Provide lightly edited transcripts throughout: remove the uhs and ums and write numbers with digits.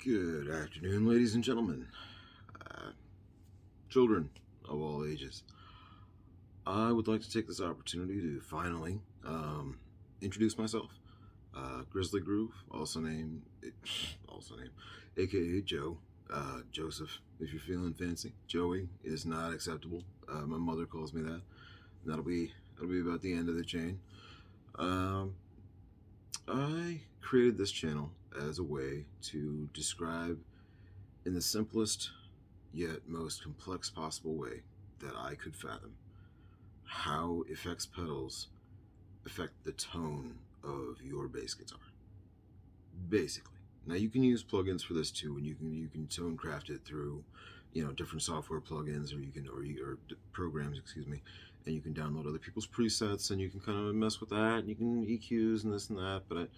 Good afternoon, ladies and gentlemen, uh, children of all ages. I would like to take this opportunity to finally introduce myself. Grizzly Groove, also named, aka Joe, Joseph. If you're feeling fancy, Joey is not acceptable. My mother calls me that. And that'll be about the end of the chain. Um, I created this channel as a way to describe in the simplest yet most complex possible way that I could fathom how effects pedals affect the tone of your bass guitar. Basically. Now you can use plugins for this too, and you can tone craft it through, different software plugins, or programs, excuse me, and you can download other people's presets, and you can kind of mess with that, and you can EQs and this and that. But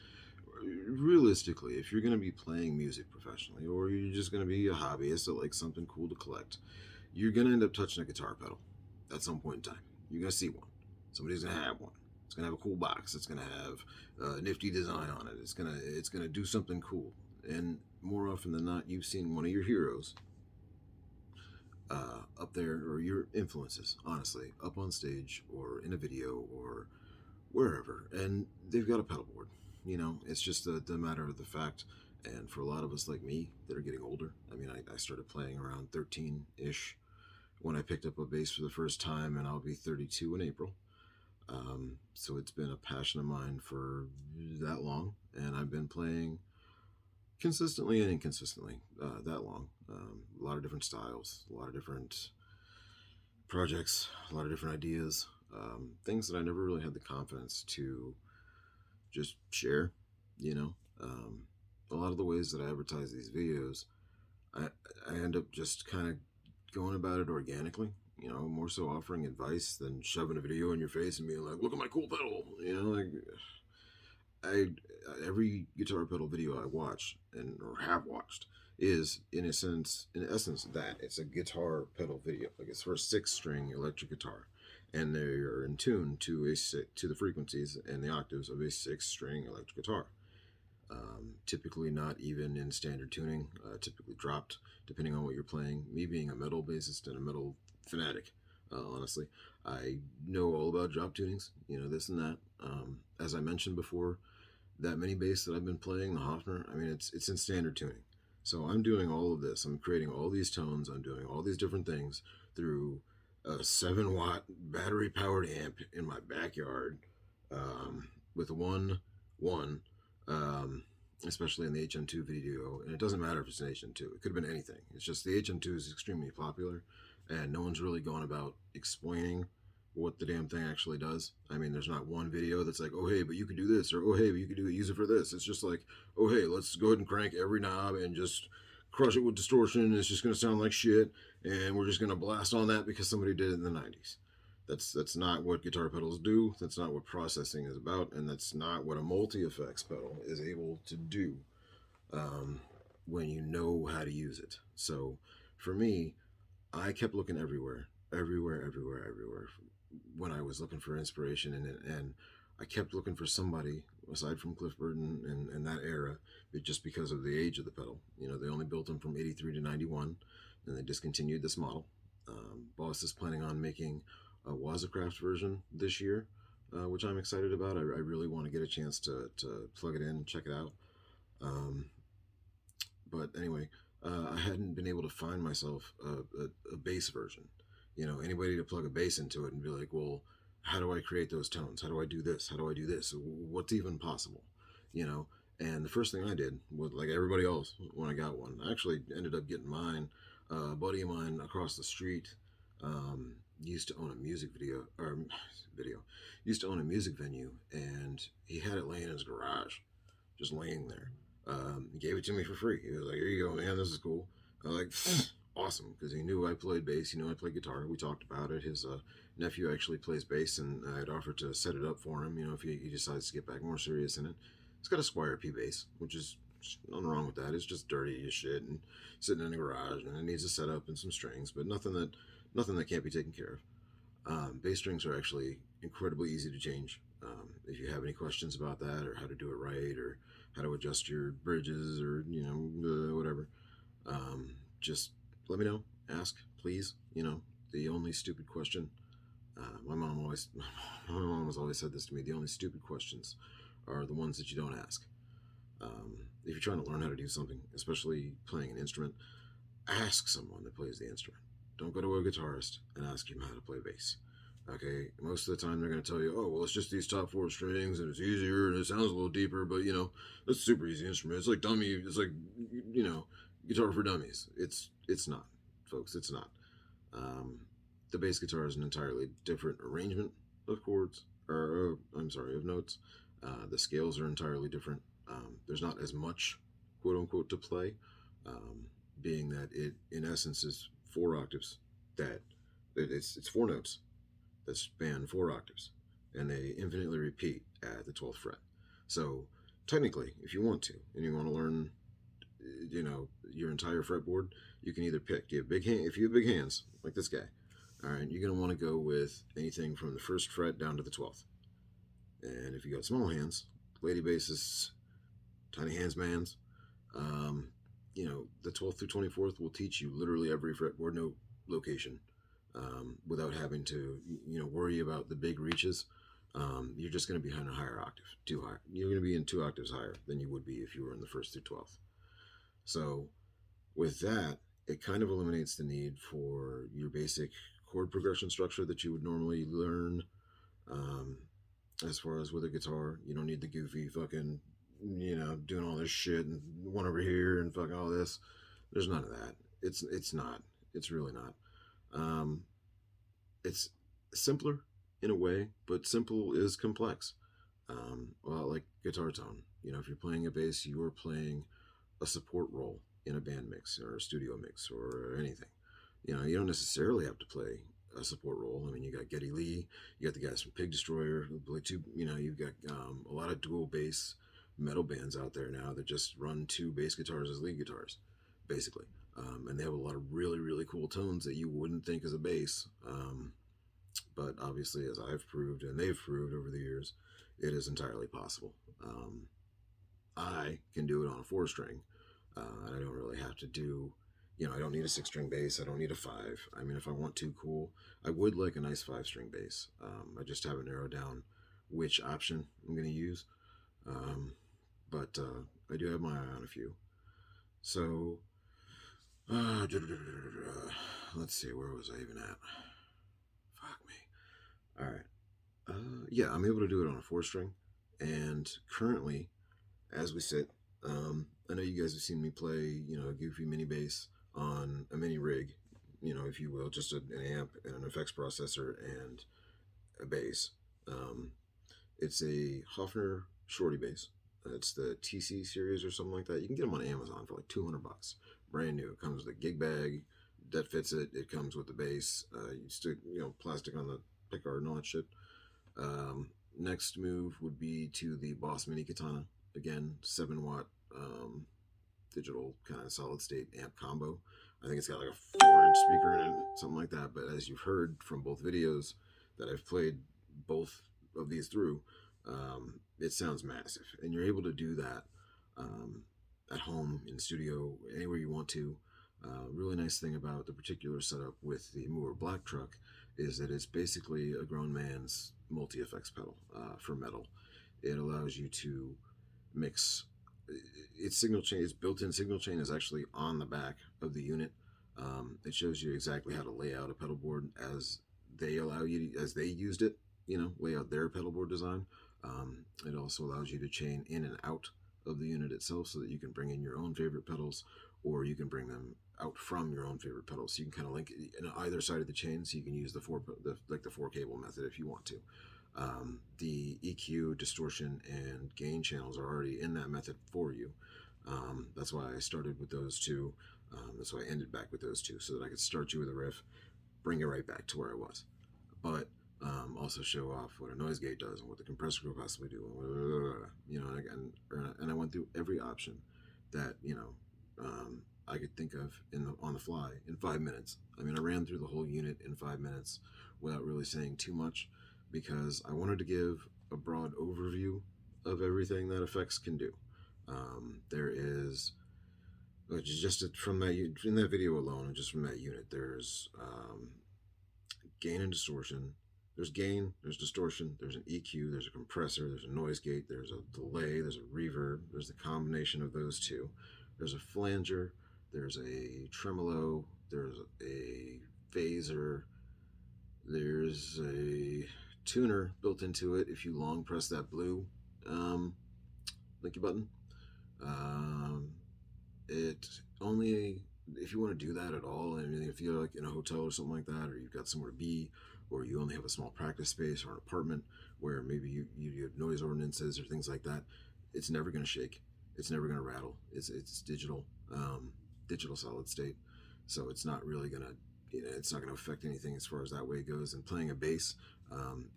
realistically, if you're going to be playing music professionally, or you're just going to be a hobbyist that likes something cool to collect, you're going to end up touching a guitar pedal at some point in time. You're going to see one. Somebody's going to have one. It's going to have a cool box. It's going to have a nifty design on it. It's gonna do something cool. And more often than not, you've seen one of your heroes up there, or your influences, honestly, up on stage or in a video or wherever, and they've got a pedal board. It's just the matter of the fact. And for a lot of us like me that are getting older, I mean, I started playing around 13-ish when I picked up a bass for the first time, and I'll be 32 in April. So it's been a passion of mine for that long, and I've been playing consistently and inconsistently that long. A lot of different styles, a lot of different projects, a lot of different ideas, things that I never really had the confidence to just share. A lot of the ways that I advertise these videos, I end up just kind of going about it organically. More so offering advice than shoving a video in your face and being like, "Look at my cool pedal." I every guitar pedal video I watch or have watched is in essence that it's a guitar pedal video. Like, it's for a 6-string electric guitar, and they are in tune to the frequencies and the octaves of a 6-string electric guitar. Typically not even in standard tuning, typically dropped depending on what you're playing. Me being a metal bassist and a metal fanatic, honestly, I know all about drop tunings, this and that. As I mentioned before, that mini bass that I've been playing, the Hofner, I mean, it's in standard tuning. So I'm doing all of this. I'm creating all these tones. I'm doing all these different things through a 7-watt battery powered amp in my backyard, with one, especially in the HM2 video. And it doesn't matter if it's an HM2. It could have been anything. It's just the HM2 is extremely popular, and no one's really gone about explaining what the damn thing actually does. I mean, there's not one video that's like, "Oh hey, but you could do this," or "Oh hey, but you could use it for this." It's just like, "Oh hey, let's go ahead and crank every knob and just crush it with distortion, and it's just going to sound like shit, and we're just going to blast on that because somebody did it in the 90s." That's not what guitar pedals do. That's not what processing is about, and that's not what a multi-effects pedal is able to do, when you know how to use it. So for me, I kept looking everywhere when I was looking for inspiration in it, and I kept looking for somebody aside from Cliff Burton and that era, just because of the age of the pedal. They only built them from 83 to 91, and they discontinued this model. Boss is planning on making a Wazacraft version this year, which I'm excited about. I really want to get a chance to plug it in and check it out. But anyway, I hadn't been able to find myself a bass version. Anybody to plug a bass into it and be like, "Well, how do I create those tones? How do I do this? How do I do this? What's even possible?" And the first thing I did was, like everybody else, when I got one, I actually ended up getting mine. A buddy of mine across the street used to own a used to own a music venue, and he had it laying in his garage, just laying there. He gave it to me for free. He was like, "Here you go, man. This is cool." I was like, awesome, because he knew I played bass. He knew I played guitar. We talked about it. His nephew actually plays bass, and I'd offered to set it up for him, if he decides to get back more serious in it. It's got a Squire P bass, which is nothing wrong with that. It's just dirty as shit and sitting in the garage, and it needs a setup and some strings, but nothing that can't be taken care of. Bass strings are actually incredibly easy to change. If you have any questions about that, or how to do it right, or how to adjust your bridges or whatever. Just let me know. Ask, please. The only stupid question. My mom always, my mom has always said this to me. The only stupid questions are the ones that you don't ask. If you're trying to learn how to do something, especially playing an instrument, ask someone that plays the instrument. Don't go to a guitarist and ask him how to play bass. Okay, most of the time they're going to tell you, oh, well, it's just these top four strings and it's easier and it sounds a little deeper, but it's a super easy instrument. It's like dummy, it's like, you know, guitar for dummies. It's not, folks, it's not. Um, the bass guitar is an entirely different arrangement of chords, or I'm sorry, of notes. The scales are entirely different. There's not as much, quote unquote, to play, um, being that it, in essence, is four octaves. That it's four notes that span four octaves, and they infinitely repeat at the 12th fret. So technically, if you want to, and you want to learn, your entire fretboard, you can either pick. Do you have big hand? If you have big hands, like this guy, all right, you're gonna want to go with anything from the first fret down to the 12th. And if you got small hands, lady bassists, tiny hands mans, um, the 12th through 24th will teach you literally every fretboard note location, without having to, worry about the big reaches. You're just going to be in a higher octave, too high. You're going to be in two octaves higher than you would be if you were in the first through 12th. So with that, it kind of eliminates the need for your basic chord progression structure that you would normally learn. Um, as far as with a guitar, you don't need the goofy fucking, doing all this shit and one over here and fucking all this. There's none of that. It's not. It's really not. Um, it's simpler in a way, but simple is complex. Well, like guitar tone. If you're playing a bass, you are playing a support role in a band mix or a studio mix or anything. You don't necessarily have to play a support role. I mean, you got Geddy Lee, you got the guys from Pig Destroyer who play two. You've got a lot of dual bass metal bands out there now that just run two bass guitars as lead guitars, basically. And they have a lot of really, really cool tones that you wouldn't think as a bass. But obviously, as I've proved and they've proved over the years, it is entirely possible. I can do it on a four string. I don't really have to do, I don't need a six string bass. I don't need a five. I mean, if I want to, cool. I would like a nice five string bass. I just haven't narrowed down which option I'm going to use. But I do have my eye on a few. So, let's see, where was I even at? Fuck me. All right. Yeah, I'm able to do it on a four string. And currently, as we sit, I know you guys have seen me play, a goofy mini bass on a mini rig, if you will, just an amp and an effects processor and a bass. It's a Hofner shorty bass. It's the TC series or something like that. You can get them on Amazon for like $200, brand new. It comes with a gig bag that fits it. It comes with the bass. You stick, plastic on the pickguard and all that shit. Next move would be to the Boss Mini Katana. Again, 7-watt digital kind of solid state amp combo. I think it's got like a 4-inch speaker in it, something like that. But as you've heard from both videos that I've played both of these through, it sounds massive. And you're able to do that at home, in the studio, anywhere you want to. Really nice thing about the particular setup with the Moore Black Truck is that it's basically a grown man's multi-effects pedal for metal. It allows you to mix. Its signal chain, its built-in signal chain is actually on the back of the unit. It shows you exactly how to lay out a pedal board as they allow you to, as they used it, lay out their pedal board design. It also allows you to chain in and out of the unit itself so that you can bring in your own favorite pedals, or you can bring them out from your own favorite pedals. So you can kind of link it in either side of the chain, so you can use the four cable method if you want to. The EQ, distortion, and gain channels are already in that method for you. That's why I started with those two. That's why I ended back with those two, so that I could start you with a riff, bring it right back to where I was. But also show off what a noise gate does and what the compressor could possibly do. And I went through every option that I could think of on the fly in 5 minutes. I mean, I ran through the whole unit in 5 minutes without really saying too much, because I wanted to give a broad overview of everything that effects can do. There is just from that in that video alone, and just from that unit, there's gain and distortion. There's gain, there's distortion, there's an EQ, there's a compressor, there's a noise gate, there's a delay, there's a reverb, there's the combination of those two. There's a flanger, there's a tremolo, there's a phaser, there's a tuner built into it if you long press that blue um, linky button. Um, it only if you want to do that at all. I mean, if you're like in a hotel or something like that, or you've got somewhere to be, or you only have a small practice space or an apartment where maybe you have noise ordinances or things like that, it's never going to shake. It's never going to rattle. It's digital, digital solid state, so it's not really going to. It's not going to affect anything as far as that way goes. And playing a bass,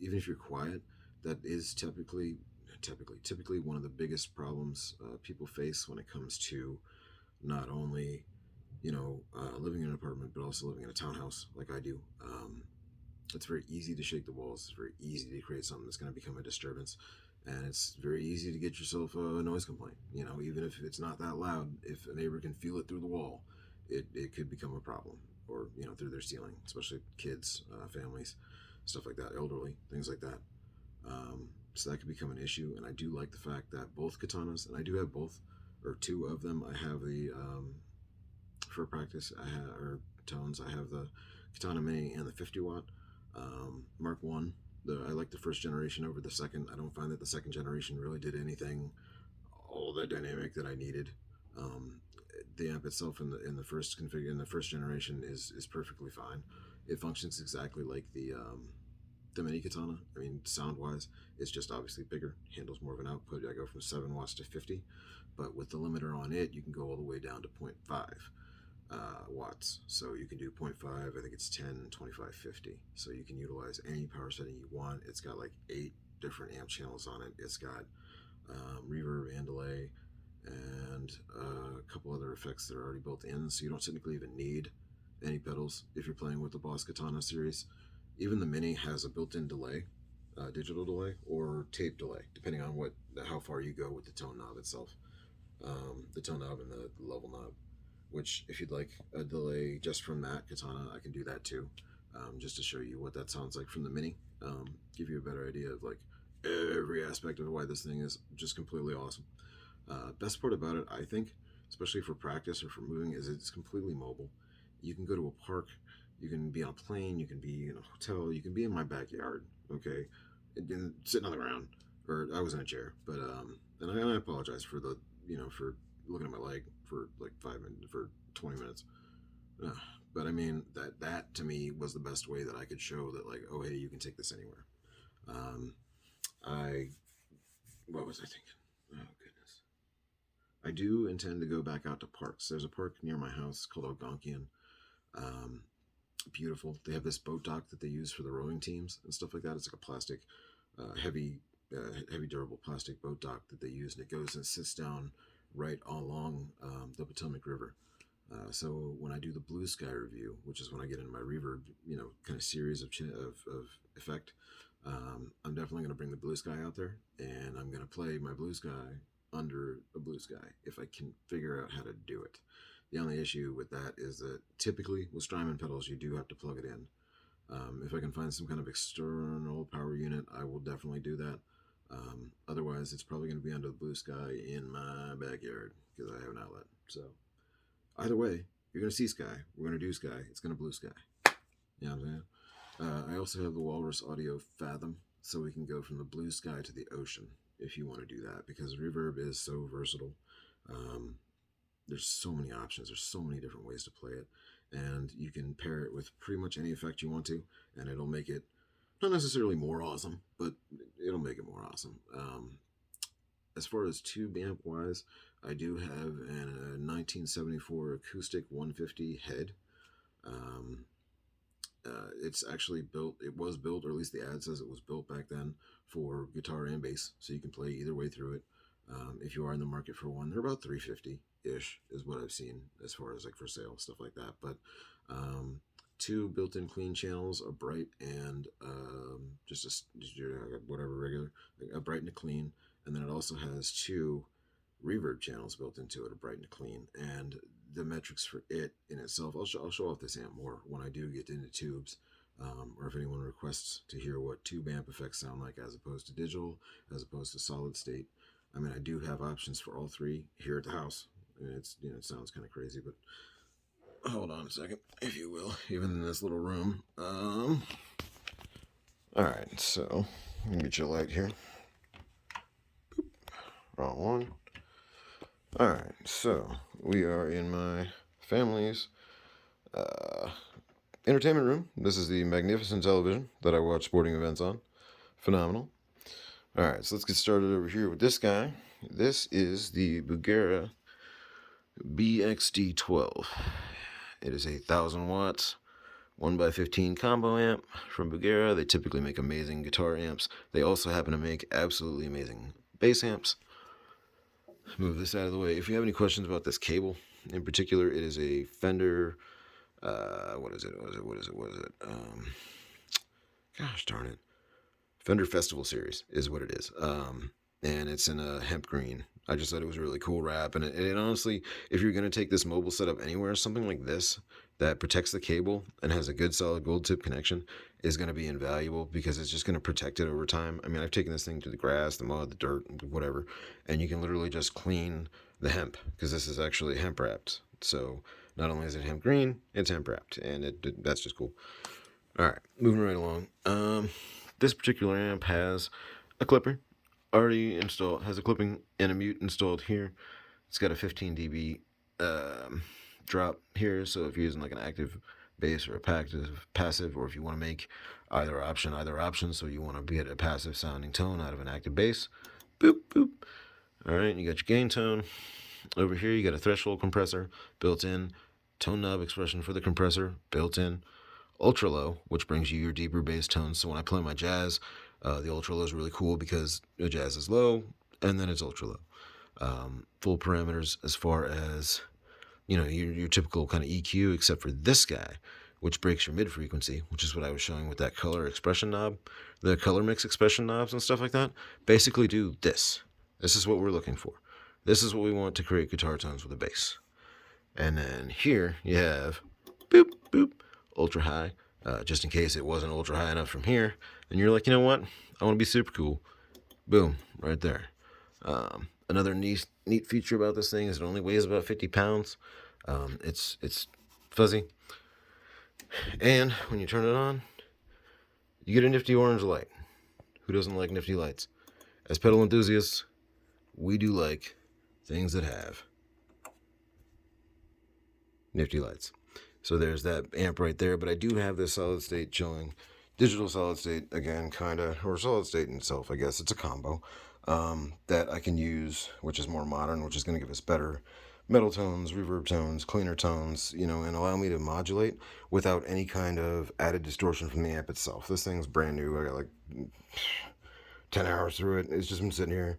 even if you're quiet, that is typically one of the biggest problems people face when it comes to not only living in an apartment, but also living in a townhouse like I do. It's very easy to shake the walls. It's very easy to create something that's going to become a disturbance, and it's very easy to get yourself a noise complaint. Even if it's not that loud, if a neighbor can feel it through the wall, it could become a problem, or through their ceiling, especially kids, families, stuff like that, elderly, things like that. So that could become an issue, and I do like the fact that both katanas, and I do have both, or two of them. I have the for practice. Or tones. I have the Katana Mini and the 50 watt Mark One. I like the first generation over the second. I don't find that the second generation really did anything all that dynamic that I needed. Um, the amp itself in the first config in the first generation is perfectly fine. It functions exactly like the mini katana. I mean, sound wise, it's just obviously bigger, handles more of an output. I go from 7 watts to 50, but with the limiter on it, you can go all the way down to 0.5 watts. So you can do 0.5, I think it's 10, 25, 50. So you can utilize any power setting you want. It's got like 8 different amp channels on it. It's got reverb and delay, and a couple other effects that are already built in. So you don't technically even need any pedals if you're playing with the Boss Katana series. Even the Mini has a built-in delay, digital delay or tape delay, depending on how far you go with the tone knob itself, the tone knob and the level knob. Which, if you'd like a delay just from that katana, I can do that too, just to show you what that sounds like from the Mini. Give you a better idea of like every aspect of why this thing is just completely awesome. Best part about it, I think, especially for practice or for moving, is it's completely mobile. You can go to a park, you can be on a plane, you can be in a hotel, you can be in my backyard, okay, and sitting on the ground, or I was in a chair, but and I apologize for for looking at my leg for like 5 minutes, for 20 minutes. But I mean that to me was the best way that I could show that, like, oh hey, you can take this anywhere. Um, I what was I thinking? Oh goodness. I do intend to go back out to parks. There's a park near my house called Algonquian. Um, Beautiful. They have this boat dock that they use for the rowing teams and stuff like that. It's like a plastic, heavy durable plastic boat dock that they use, and it goes and sits down right along the Potomac River. So when I do the blue sky review, which is when I get into my reverb, kind of series of effect, I'm definitely going to bring the blue sky out there, and I'm going to play my blue sky under a blue sky if I can figure out how to do it. The only issue with that is that typically with Strymon pedals, you do have to plug it in. If I can find some kind of external power unit, I will definitely do that. Otherwise, it's probably going to be under the blue sky in my backyard because I have an outlet. So either way, you're going to see sky. We're going to do sky. It's going to blue sky. You know what I'm saying? I also have the Walrus Audio Fathom, so we can go from the blue sky to the ocean if you want to do that, because reverb is so versatile. There's so many options. There's so many different ways to play it, and you can pair it with pretty much any effect you want to, and it'll make it not necessarily more awesome, but it'll make it more awesome. As far as tube amp wise, I do have a 1974 acoustic 150 head. Um, it's actually built. It was built, or at least the ad says it was built back then for guitar and bass, so you can play either way through it. If you are in the market for one, they're about 350 ish is what I've seen as far as like for sale, stuff like that. But two built-in clean channels, a bright and just whatever regular, a bright and a clean, and then it also has two reverb channels built into it, a bright and clean, and the metrics for it in itself. I'll show off this amp more when I do get into tubes, or if anyone requests to hear what tube amp effects sound like as opposed to digital, as opposed to solid state. I mean, I do have options for all three here at the house. And it's, it sounds kind of crazy, but hold on a second, if you will, even in this little room. All right, so let me get you a light here. Boop. Wrong one. All right, so we are in my family's entertainment room. This is the magnificent television that I watch sporting events on. Phenomenal. All right, so let's get started over here with this guy. This is the Bugera BXD12. It is a 1,000 watts, 1x15 combo amp from Bugera. They typically make amazing guitar amps. They also happen to make absolutely amazing bass amps. Move this out of the way. If you have any questions about this cable in particular, it is a Fender, what is it? Gosh darn it. Fender Festival Series is what it is. And it's in a hemp green. I just thought it was a really cool wrap. And it honestly, if you're going to take this mobile setup anywhere, something like this that protects the cable and has a good solid gold tip connection is going to be invaluable, because it's just going to protect it over time. I mean, I've taken this thing to the grass, the mud, the dirt, whatever, and you can literally just clean the hemp, because this is actually hemp wrapped. So not only is it hemp green, it's hemp wrapped, and that's just cool. All right, moving right along. This particular amp has a clipper already installed, has a clipping and a mute installed here. It's got a 15 dB drop here, so if you're using like an active bass or a passive, or if you want to make either option, so you want to get a passive sounding tone out of an active bass, boop, boop. All right, you got your gain tone. Over here, you got a threshold compressor built in, tone knob expression for the compressor built in, ultra low, which brings you your deeper bass tones. So when I play my jazz, the ultra low is really cool because the jazz is low and then it's ultra low. Full parameters as far as, your typical kind of EQ, except for this guy, which breaks your mid frequency, which is what I was showing with that color expression knob. The color mix expression knobs and stuff like that basically do this. This is what we're looking for. This is what we want to create guitar tones with a bass. And then here you have boop, boop, ultra high, just in case it wasn't ultra high enough from here. And you're like, you know what? I want to be super cool. Boom, right there. Another neat feature about this thing is it only weighs about 50 pounds. It's fuzzy. And when you turn it on, you get a nifty orange light. Who doesn't like nifty lights? As pedal enthusiasts, we do like things that have nifty lights. So there's that amp right there, but I do have this solid state showing digital solid state again, or solid state in itself, I guess. It's a combo that I can use, which is more modern, which is going to give us better metal tones, reverb tones, cleaner tones, and allow me to modulate without any kind of added distortion from the amp itself. This thing's brand new. I got like 10 hours through it. It's just been sitting here.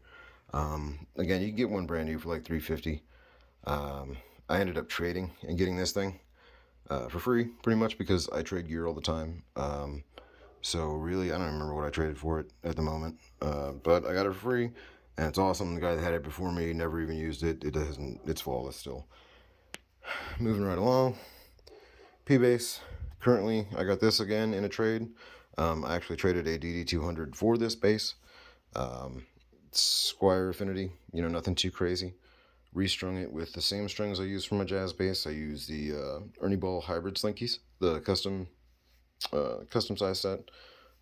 Again, you can get one brand new for like $350. I ended up trading and getting this thing for free, pretty much, because I trade gear all the time. So really, I don't remember what I traded for it at the moment, but I got it for free, and it's awesome. The guy that had it before me never even used it. It's flawless still. Moving right along, P-Bass. Currently, I got this again in a trade. I actually traded a DD200 for this bass. Squire Affinity, nothing too crazy. Restrung it with the same strings I use for my jazz bass. I use the Ernie Ball Hybrid Slinkies, the custom size set.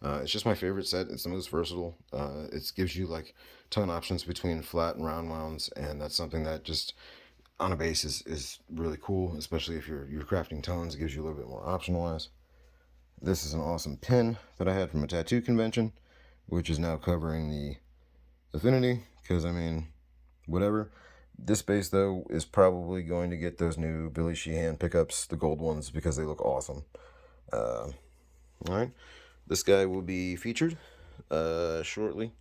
It's just my favorite set. It's the most versatile. It gives you like tone options between flat and round wounds, and that's something that just on a bass is really cool, especially if you're crafting tones. It gives you a little bit more option wise. This is an awesome pin that I had from a tattoo convention, which is now covering the Affinity, because I mean, whatever. This bass, though, is probably going to get those new Billy Sheehan pickups, the gold ones, because they look awesome. Alright, this guy will be featured shortly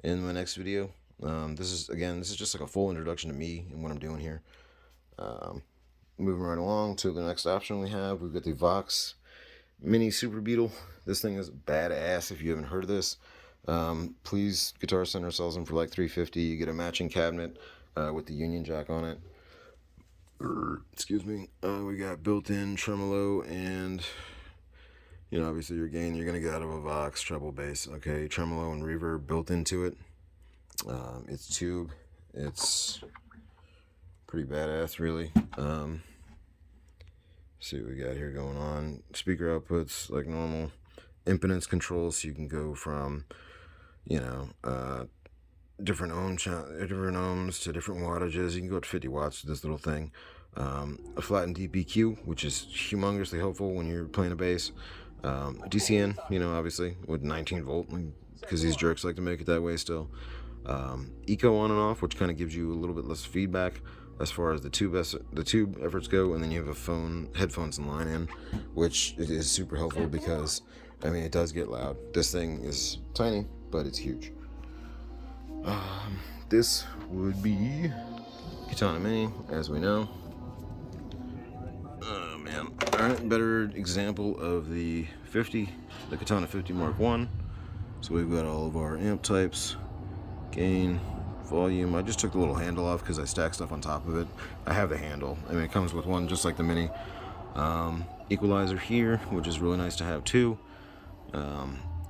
in my next video. This is just like a full introduction to me and what I'm doing here. Moving right along to the next option we've got the Vox Mini Super Beetle. This thing is badass. If you haven't heard of this, please, Guitar Center sells them for like $350. You get a matching cabinet, with the Union jack on it. Excuse me. We got built-in tremolo and, you know, obviously your gain you're going to get out of a Vox treble bass. Okay, tremolo and reverb built into it. It's tube. It's pretty badass, really. See what we got here going on. Speaker outputs like normal. Impedance control, so you can go from, you know, different ohms to different wattages. You can go up to 50 watts with this little thing. A flattened DPQ, which is humongously helpful when you're playing a bass. DCN, you know, obviously with 19 volt, because these jerks like to make it that way still. Eco on and off, which kind of gives you a little bit less feedback as far as the tube efforts go, and then you have a headphones and line in, which is super helpful because, I mean, it does get loud. This thing is tiny, but it's huge. This would be Katana Mini, as we know. Oh man! All right, better example of the Katana 50 Mark 1. So we've got all of our amp types, gain, volume. I just took the little handle off because I stacked stuff on top of it. I have the handle. I mean, it comes with one just like the Mini. Equalizer here, which is really nice to have too.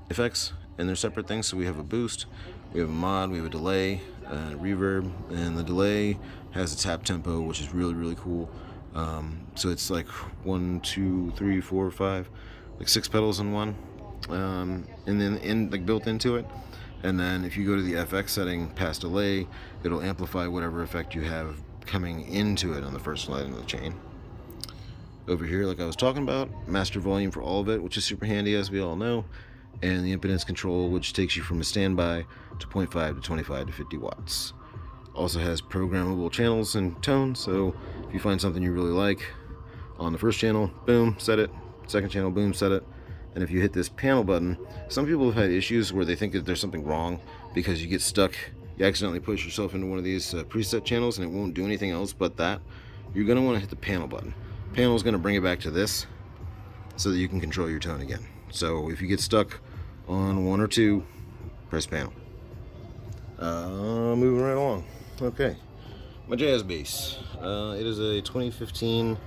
Effects, and they're separate things. So we have a boost, we have a mod, we have a delay, reverb, and the delay has a tap tempo, which is really, really cool. So it's like 1, 2, 3, 4, 5, like 6 pedals in one, and then like built into it. And then if you go to the FX setting past delay, it'll amplify whatever effect you have coming into it on the first line of the chain. Over here, like I was talking about, master volume for all of it, which is super handy, as we all know, and the impedance control, which takes you from a standby to 0.5 to 25 to 50 watts. Also has programmable channels and tones, so if you find something you really like on the first channel, boom, set it. Second channel, boom, set it. And if you hit this panel button, some people have had issues where they think that there's something wrong because you get stuck, you accidentally push yourself into one of these preset channels and it won't do anything else but that. You're going to want to hit the panel button. Panel is going to bring it back to this so that you can control your tone again. So if you get stuck on 1 or 2, press panel. Moving right along. Okay, my jazz bass. It is a 2015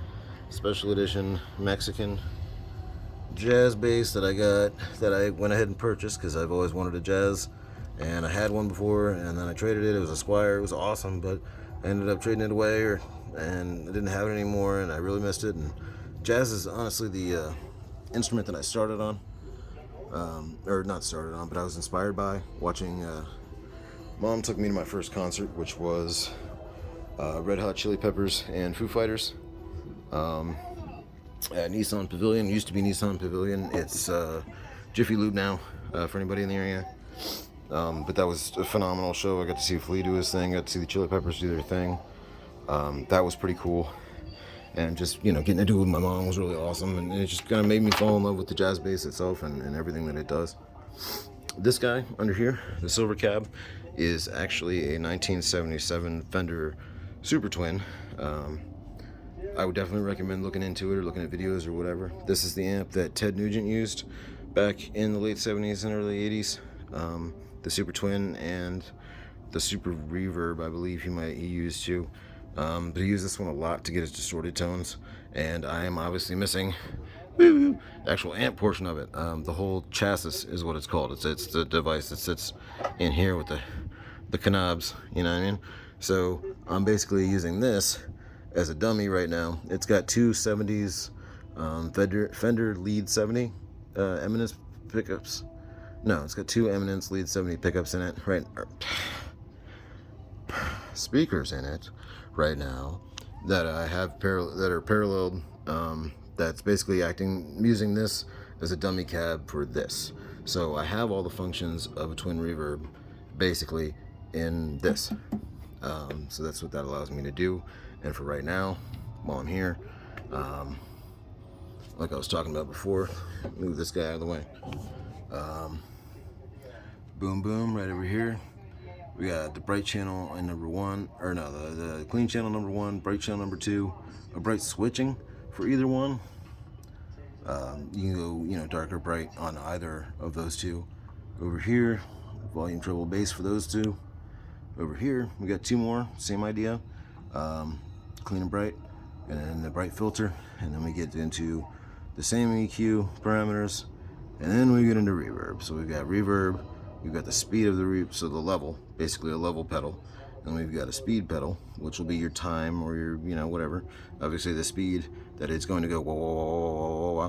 special edition Mexican jazz bass that I went ahead and purchased because I've always wanted a jazz, and I had one before, and then I traded it. It was a Squire. It was awesome, but I ended up trading it away, and I didn't have it anymore, and I really missed it. And jazz is honestly the instrument that I started on, or not started on, but I was inspired by watching. Mom took me to my first concert, which was Red Hot Chili Peppers and Foo Fighters at Nissan Pavilion. It used to be Nissan Pavilion. It's Jiffy Lube now, for anybody in the area. But that was a phenomenal show. I got to see Flea do his thing. I got to see the Chili Peppers do their thing. That was pretty cool. And just, you know, getting to do it with my mom was really awesome. And it just kind of made me fall in love with the jazz bass itself and everything that it does. This guy under here, the silver cab, is actually a 1977 Fender Super Twin. I would definitely recommend looking into it or looking at videos or whatever. This is the amp that Ted Nugent used back in the late 70s and early 80s. The Super Twin and the Super Reverb, I believe he used too. But he used this one a lot to get his distorted tones, and I am obviously missing the actual amp portion of it. The whole chassis is what it's called. It's the device that sits in here with the knobs, you know what I mean? So I'm basically using this as a dummy right now. It's got two 70s Fender Lead 70 Eminence pickups. No, it's got two Eminence Lead 70 pickups in it, right? Speakers in it right now that I have that are paralleled. That's basically using this as a dummy cab for this. So I have all the functions of a twin reverb basically in this. So that's what that allows me to do. And for right now, while I'm here, like I was talking about before, move this guy out of the way. Boom boom right over here. We got the bright channel in number 1, or no, the clean channel number 1, bright channel number 2, a bright switching for either one. You can go, you know, dark or bright on either of those two. Over here, volume treble bass for those two. Over here, we got two more, same idea. Clean and bright, and then the bright filter, and then we get into the same EQ parameters, and then we get into reverb. So we've got reverb, we've got the speed of the so the level, basically a level pedal, and we've got a speed pedal, which will be your time or your, whatever. Obviously the speed that it's going to go whoa, whoa, whoa,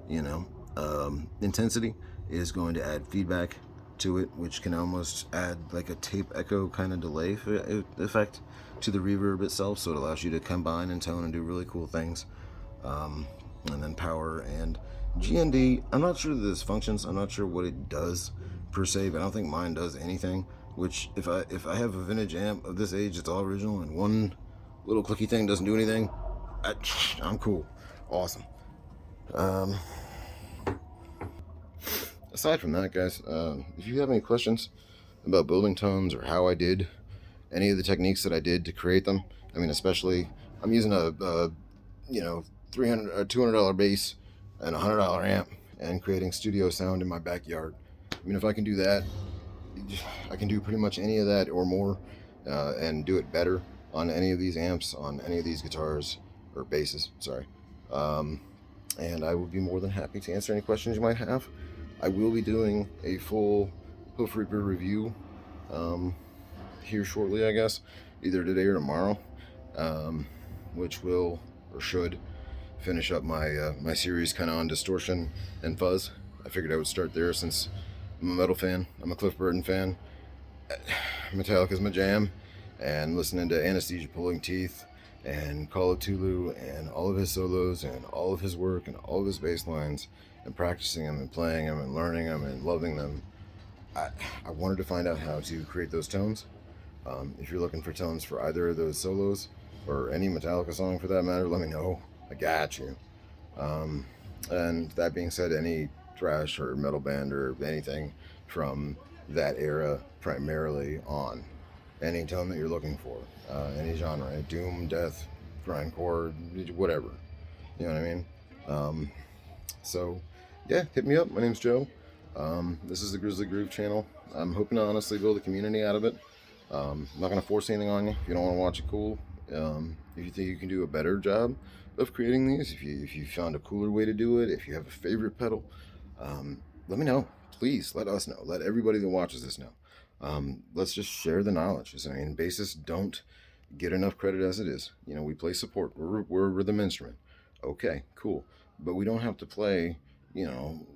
whoa, whoa, whoa. Intensity is going to add feedback to it, which can almost add like a tape echo kind of delay effect to the reverb itself, so it allows you to combine and tone and do really cool things. And then power and GND. I'm not sure that this functions. I'm not sure what it does per se, but I don't think mine does anything. Which if I have a vintage amp of this age, it's all original, and one little clicky thing doesn't do anything, I'm cool. Awesome. Aside from that, guys, if you have any questions about building tones or how I did any of the techniques that I did to create them, I mean, especially I'm using a $200 bass and a $100 amp and creating studio sound in my backyard. I mean, if I can do that, I can do pretty much any of that or more, and do it better on any of these amps, on any of these guitars or basses. Sorry. And I would be more than happy to answer any questions you might have. I will be doing a full Hoof Reaper review here shortly, I guess, either today or tomorrow, which will or should finish up my series kind of on distortion and fuzz. I figured I would start there since I'm a metal fan. I'm a Cliff Burton fan. Metallica's my jam, and listening to Anesthesia Pulling Teeth and Call of Tulu and all of his solos and all of his work and all of his bass lines and practicing them and playing them and learning them and loving them, I wanted to find out how to create those tones. If you're looking for tones for either of those solos or any Metallica song for that matter, let me know. I got you. And that being said, any thrash or metal band or anything from that era primarily on, any tone that you're looking for, any genre, doom, death, grindcore, whatever, you know what I mean? So yeah, hit me up. My name's Joe. This is the Grizzly Groove channel. I'm hoping to honestly build a community out of it. I'm not going to force anything on you. If you don't want to watch it, cool. If you think you can do a better job of creating these, if you found a cooler way to do it, if you have a favorite pedal, let me know. Please let us know. Let everybody that watches this know. Let's just share the knowledge. I mean, bassists don't get enough credit as it is. We play support. We're a rhythm instrument. Okay, cool. But we don't have to play, we don't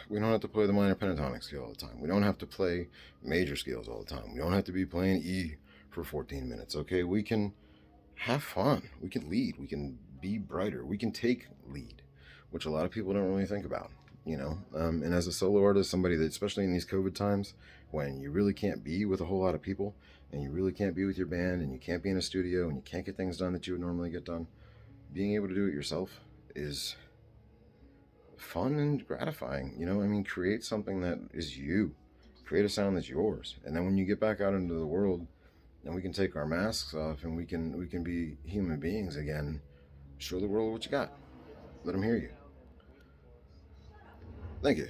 have to play the minor pentatonic scale all the time. We don't have to play major scales all the time. We don't have to be playing E for 14 minutes. Okay, we can have fun. We can lead. We can be brighter. We can take lead, which a lot of people don't really think about. And as a solo artist, somebody that, especially in these COVID times, when you really can't be with a whole lot of people, and you really can't be with your band, and you can't be in a studio, and you can't get things done that you would normally get done, being able to do it yourself is fun and gratifying. Create something that is you. Create a sound that's yours. And then when you get back out into the world, and we can take our masks off, and we can be human beings again, show the world what you got. Let them hear you. Thank you.